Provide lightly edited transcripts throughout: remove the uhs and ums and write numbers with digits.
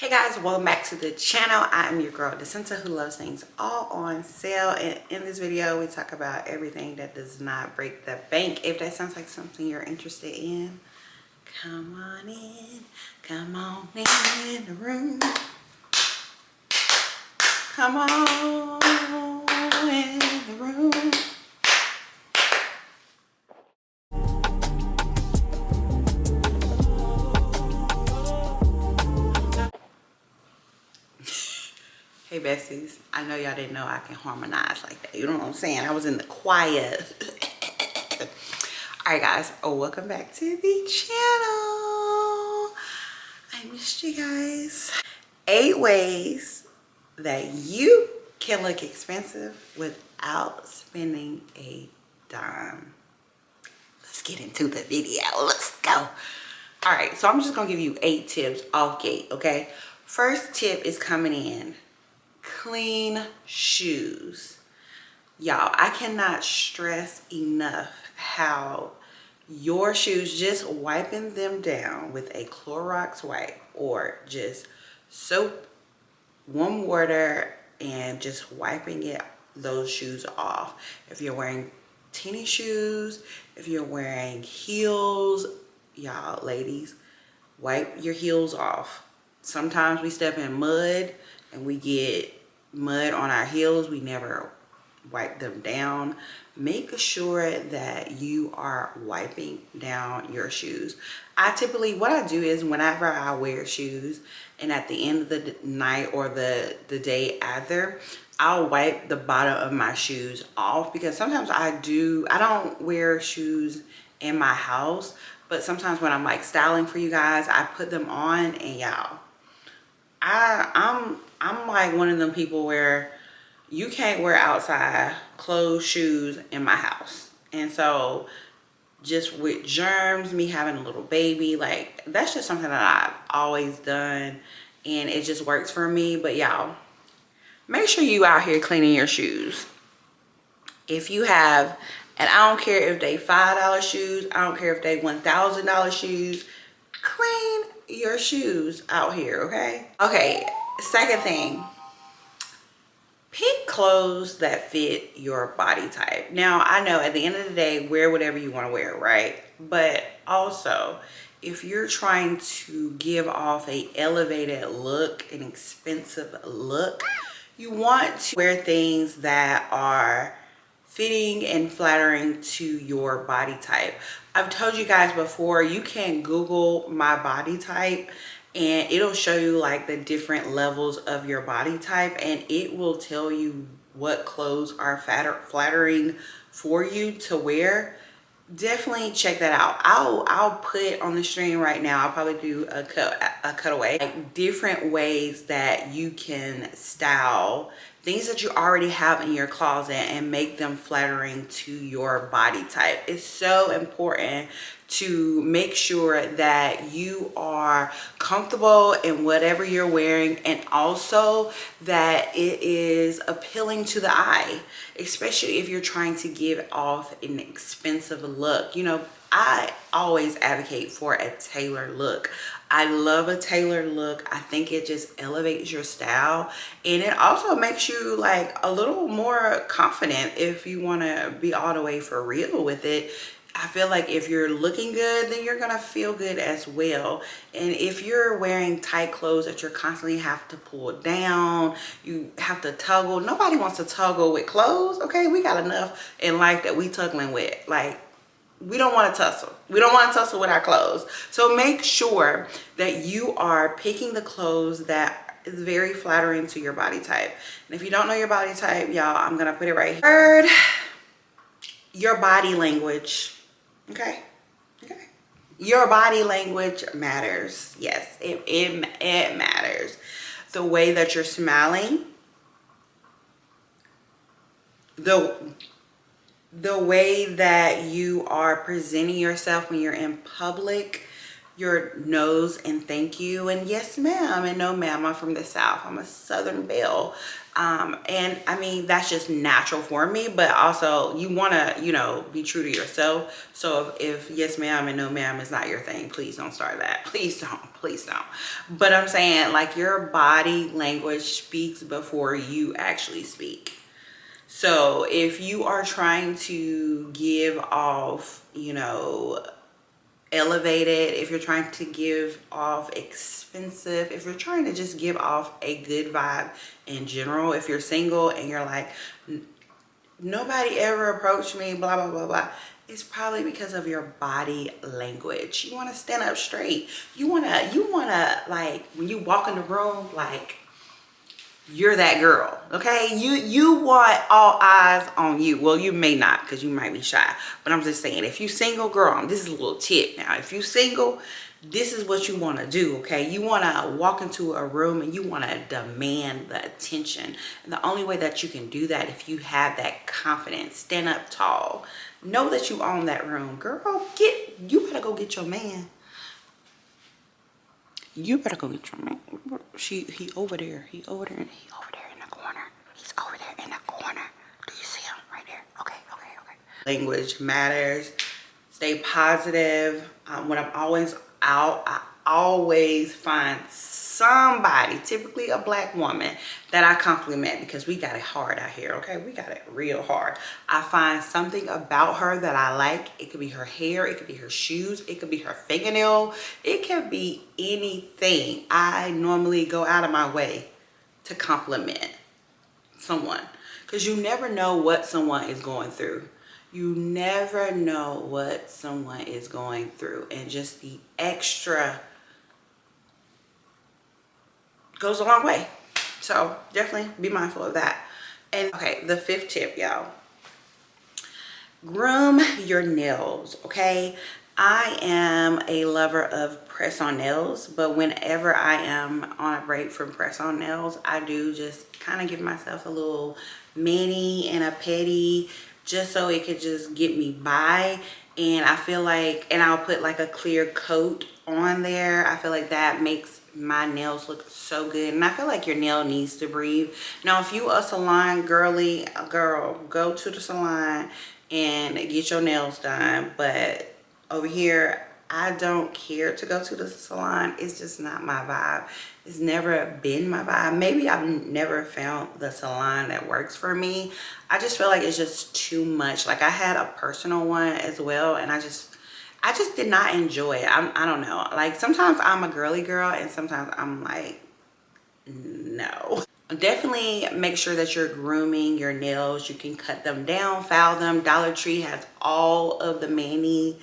Hey guys, welcome back to the channel. I am your girl Decenta, who loves things all on sale, and in this video we talk about everything that does not break the bank. If that sounds like something you're interested in, come on in the room, come on in the room. Hey besties, I know y'all didn't know I can harmonize like that. You know what I'm saying? I was in the choir. All right guys, welcome back to the channel. I missed you guys. 8 ways that you can look expensive without spending a dime. Let's get into the video. Let's go. All right, so I'm just gonna give you 8 tips off gate, okay? First tip is coming in. Clean shoes. Y'all, I cannot stress enough how your shoes, just wiping them down with a Clorox wipe or just soap, warm water, and just wiping those shoes off. If you're wearing tennis shoes, if you're wearing heels, y'all ladies, wipe your heels off. Sometimes we step in mud and we get mud on our heels. We never wipe them down. Make sure that you are wiping down your shoes. What I do is whenever I wear shoes and at the end of the night or the day after, I'll wipe the bottom of my shoes off, because sometimes I don't wear shoes in my house, but sometimes when I'm like styling for you guys, I put them on, and y'all, I'm like one of them people where you can't wear outside closed shoes in my house. And so just with germs, me having a little baby, like that's just something that I've always done and it just works for me. But y'all, make sure you out here cleaning your shoes. If you have, and I don't care if they $5 shoes, I don't care if they $1,000 shoes, clean your shoes out here, okay? Okay, second thing, pick clothes that fit your body type. Now, I know at the end of the day, wear whatever you want to wear, right? But also, if you're trying to give off a elevated look, an expensive look, you want to wear things that are fitting and flattering to your body type. I've told you guys before, you can Google my body type and it'll show you like the different levels of your body type, and it will tell you what clothes are flattering for you to wear. Definitely check that out. I'll put on the stream right now, I'll probably do a cutaway, like different ways that you can style things that you already have in your closet and make them flattering to your body type. It's so important to make sure that you are comfortable in whatever you're wearing, and also that it is appealing to the eye, especially if you're trying to give off an expensive look. You know, I always advocate for a tailored look. I love a tailored look. I think it just elevates your style, and it also makes you like a little more confident if you want to be all the way for real with it. I feel like if you're looking good, then you're gonna feel good as well. And if you're wearing tight clothes that you're constantly have to pull down, you have to toggle. Nobody wants to toggle with clothes, okay? We got enough in life that we tuggling with. Like, we don't want to tussle. We don't want to tussle with our clothes. So make sure that you are picking the clothes that is very flattering to your body type. And if you don't know your body type, y'all, I'm gonna put it right here. Third, your body language. Okay. Your body language matters. Yes, it matters. The way that you're smiling, the way that you are presenting yourself when you're in public, your no's and thank you and yes ma'am and no ma'am. I'm from the South. I'm a Southern belle. And I mean, that's just natural for me, but also you want to, you know, be true to yourself. So if yes ma'am and no ma'am is not your thing, please don't start that. Please don't. But I'm saying, like, your body language speaks before you actually speak. So if you are trying to give off, you know, elevated, if you're trying to give off expensive, if you're trying to just give off a good vibe in general, if you're single and you're like, nobody ever approached me, blah, blah, blah, blah, it's probably because of your body language. You want to stand up straight. You want to, like, when you walk in the room, like, you're that girl, okay? You want all eyes on you. Well, you may not, because you might be shy, but I'm just saying, if you single, girl, this is a little tip now. If you single, this is what you want to do, okay? You want to walk into a room and you want to demand the attention. And the only way that you can do that, if you have that confidence, stand up tall, know that you own that room. Girl, you better go get your man. You better go get your man. He over there. He over there in the corner. He's over there in the corner. Do you see him right there? Okay. Language matters. Stay positive. When I'm always out, I always find somebody, typically a black woman, that I compliment, because we got it hard out here, okay? We got it real hard. I find something about her that I like. It could be her hair, it could be her shoes, it could be her fingernail, it could be anything. I normally go out of my way to compliment someone, because you never know what someone is going through. You never know what someone is going through, and just the extra goes a long way. So definitely be mindful of that. And okay, the 5th tip, y'all, groom your nails. Okay, I am a lover of press on nails, but whenever I am on a break from press on nails, I do just kind of give myself a little mani and a pedi, just so it could just get me by. And I feel like, and I'll put like a clear coat on there. I feel like that makes my nails look so good. And I feel like your nail needs to breathe. Now, if you a salon girly, girl, go to the salon and get your nails done. But over here, I don't care to go to the salon. It's just not my vibe. It's never been my vibe. Maybe I've never found the salon that works for me. I just feel like it's just too much. Like, I had a personal one as well, and I just did not enjoy it. I don't know. Like, sometimes I'm a girly girl and sometimes I'm like, no. Definitely make sure that you're grooming your nails. You can cut them down, file them. Dollar Tree has all of the mani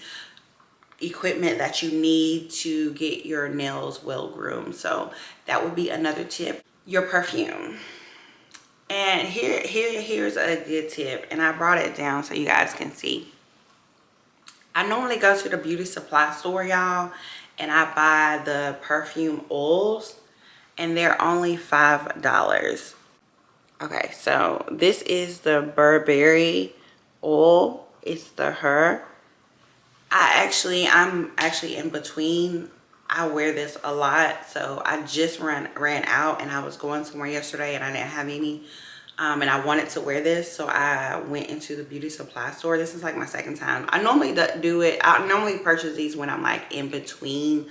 equipment that you need to get your nails well groomed. So that would be another tip. Your perfume. And here's a good tip, and I brought it down so you guys can see. I normally go to the beauty supply store, y'all, and I buy the perfume oils, and they're only $5. Okay, so this is the Burberry oil. It's the Her. I'm actually in between. I wear this a lot, so I just ran out, and I was going somewhere yesterday and I didn't have any, and I wanted to wear this, so I went into the beauty supply store. This is like my 2nd time. I normally do it. I normally purchase these when I'm like in between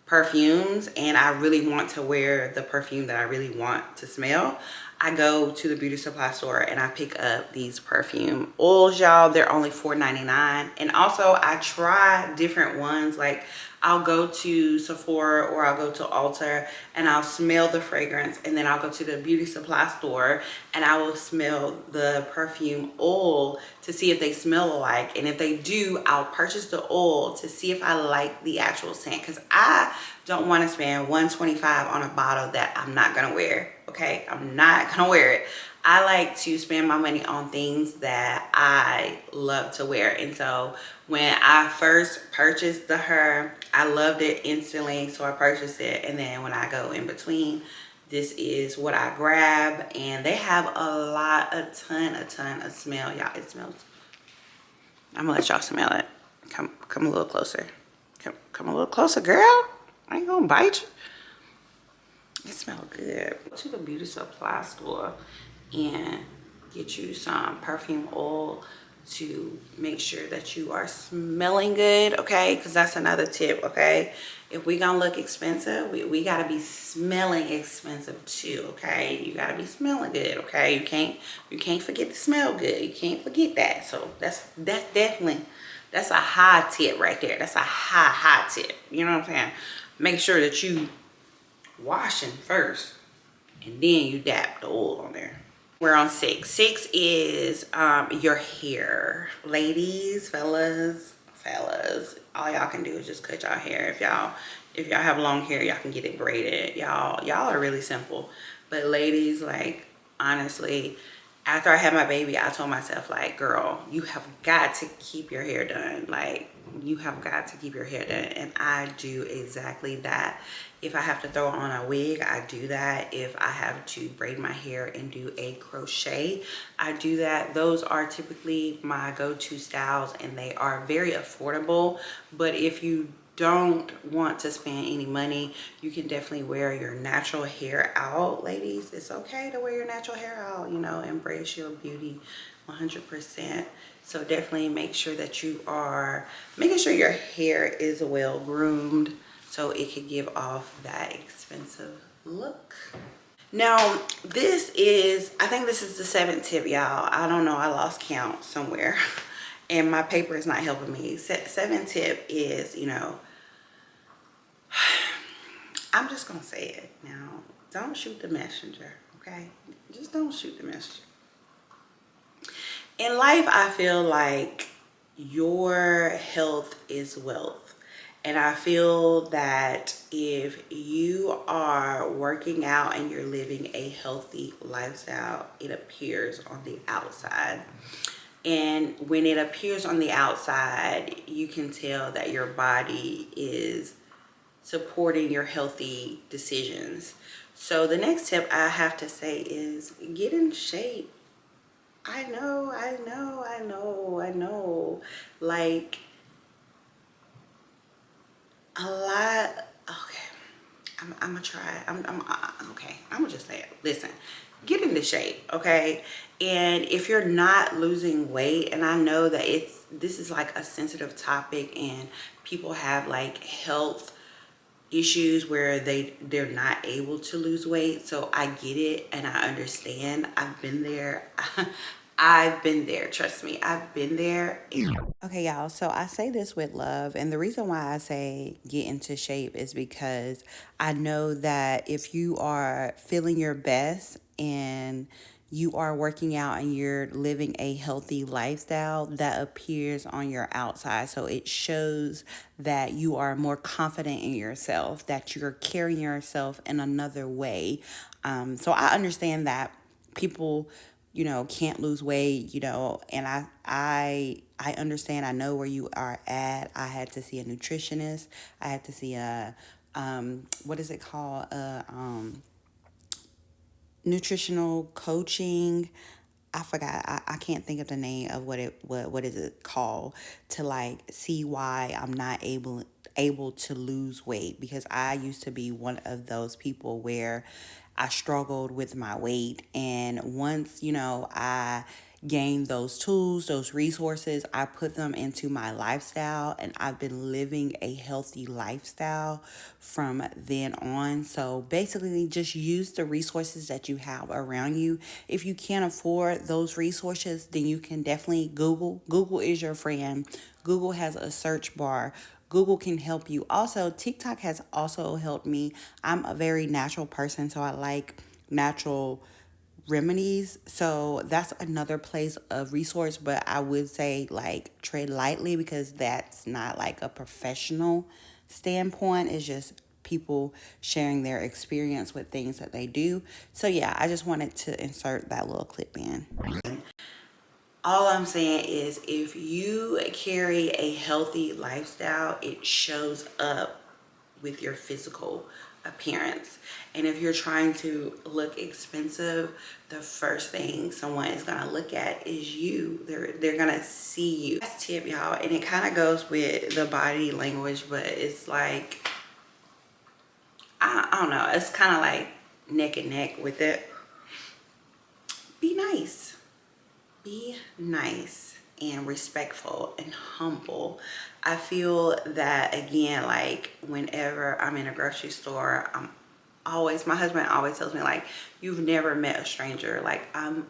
perfumes and I really want to wear the perfume that I really want to smell. I go to the beauty supply store and I pick up these perfume oils, y'all. They're only $4.99. And also I try different ones. Like, I'll go to Sephora or I'll go to Ulta and I'll smell the fragrance, and then I'll go to the beauty supply store and I will smell the perfume oil to see if they smell alike. And if they do, I'll purchase the oil to see if I like the actual scent, because I don't want to spend $125 on a bottle that I'm not gonna wear. Okay, I'm not gonna wear it. I like to spend my money on things that I love to wear. And so when I first purchased the Her, I loved it instantly, so I purchased it. And then when I go in between, this is what I grab. And they have a ton of smell, y'all. It smells, I'm gonna let y'all smell it. Come a little closer. Come a little closer, girl. I ain't gonna bite you. It smells good. Go to the beauty supply store and get you some perfume oil to make sure that you are smelling good, okay? Because that's another tip, okay? If we gonna look expensive, we gotta be smelling expensive too, okay? You gotta be smelling good, okay? You can't forget to smell good. You can't forget that. So that's definitely, that's a high tip right there. That's a high tip. You know what I'm saying? Make sure that you washing first and then you dap the oil on there. We're on 6. 6 is your hair. Ladies, fellas, all y'all can do is just cut y'all hair. If y'all have long hair, y'all can get it braided. Y'all are really simple. But ladies, like, honestly, after I had my baby, I told myself, like, girl, you have got to keep your hair done. Like, you have got to keep your hair done. And I do exactly that. If I have to throw on a wig, I do that. If I have to braid my hair and do a crochet, I do that. Those are typically my go-to styles, and they are very affordable. But if you don't want to spend any money, you can definitely wear your natural hair out. Ladies, it's okay to wear your natural hair out, you know, embrace your beauty 100%. So definitely make sure that you are making sure your hair is well groomed so it can give off that expensive look. Now, this is, I think this is the 7th tip, y'all. I don't know, I lost count somewhere and my paper is not helping me. 7th tip is, you know, I'm just gonna say it now. Don't shoot the messenger, okay? Just don't shoot the messenger. In life, I feel like your health is wealth. And I feel that if you are working out and you're living a healthy lifestyle, it appears on the outside. And when it appears on the outside, you can tell that your body is supporting your healthy decisions. So the next tip I have to say is get in shape. I know. Like, a lot. Okay, I'm gonna try. Okay. I'm gonna just say it. Listen, get into shape, okay? And if you're not losing weight, and I know that this is like a sensitive topic, and people have like health issues where they're not able to lose weight. So I get it and I understand. I've been there. I've been there, trust me, I've been there. Okay, y'all, so I say this with love, and the reason why I say get into shape is because I know that if you are feeling your best and you are working out and you're living a healthy lifestyle, that appears on your outside. So it shows that you are more confident in yourself, that you're carrying yourself in another way. So I understand that people, you know, can't lose weight, you know, and I understand. I know where you are at. I had to see a nutritionist. I had to see a what is it called? Nutritional coaching. I forgot. I can't think of the name of what is it called, to like see why I'm not able to lose weight, because I used to be one of those people where I struggled with my weight. And once, you know, I gained those tools, those resources, I put them into my lifestyle, and I've been living a healthy lifestyle from then on. So basically, just use the resources that you have around you. If you can't afford those resources, then you can definitely Google. Google is your friend. Google has a search bar. Google can help you. Also, TikTok has also helped me. I'm a very natural person, so I like natural remedies. So that's another place of resource, but I would say like tread lightly, because that's not like a professional standpoint. It's just people sharing their experience with things that they do. So yeah, I just wanted to insert that little clip in. All I'm saying is, if you carry a healthy lifestyle, it shows up with your physical appearance. And if you're trying to look expensive, the first thing someone is gonna look at is you. They're gonna see you. That's tip, y'all, and it kind of goes with the body language, but it's like, I don't know, it's kind of like neck and neck with it. Be nice. Be nice and respectful and humble. I feel that, again, like whenever I'm in a grocery store, my husband always tells me, like, you've never met a stranger. Like, I'm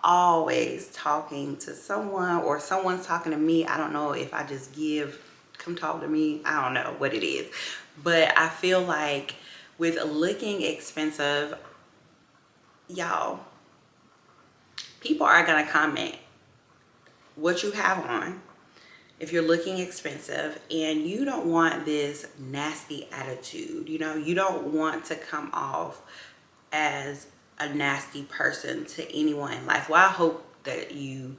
always talking to someone, or someone's talking to me. I don't know if I just come talk to me. I don't know what it is. But I feel like with looking expensive, y'all, people are gonna comment what you have on if you're looking expensive, and you don't want this nasty attitude. You know, you don't want to come off as a nasty person to anyone in life. Well, I hope that you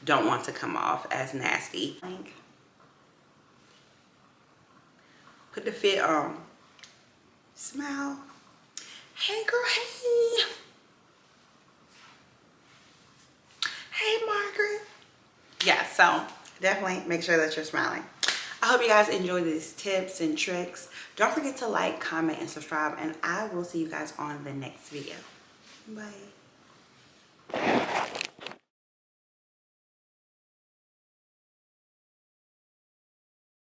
don't want to come off as nasty. Put the fit on. Smile. Hey girl, hey. Hey Margaret. Yeah, so definitely make sure that you're smiling. I hope you guys enjoy these tips and tricks. Don't forget to like, comment, and subscribe, and I will see you guys on the next video. Bye.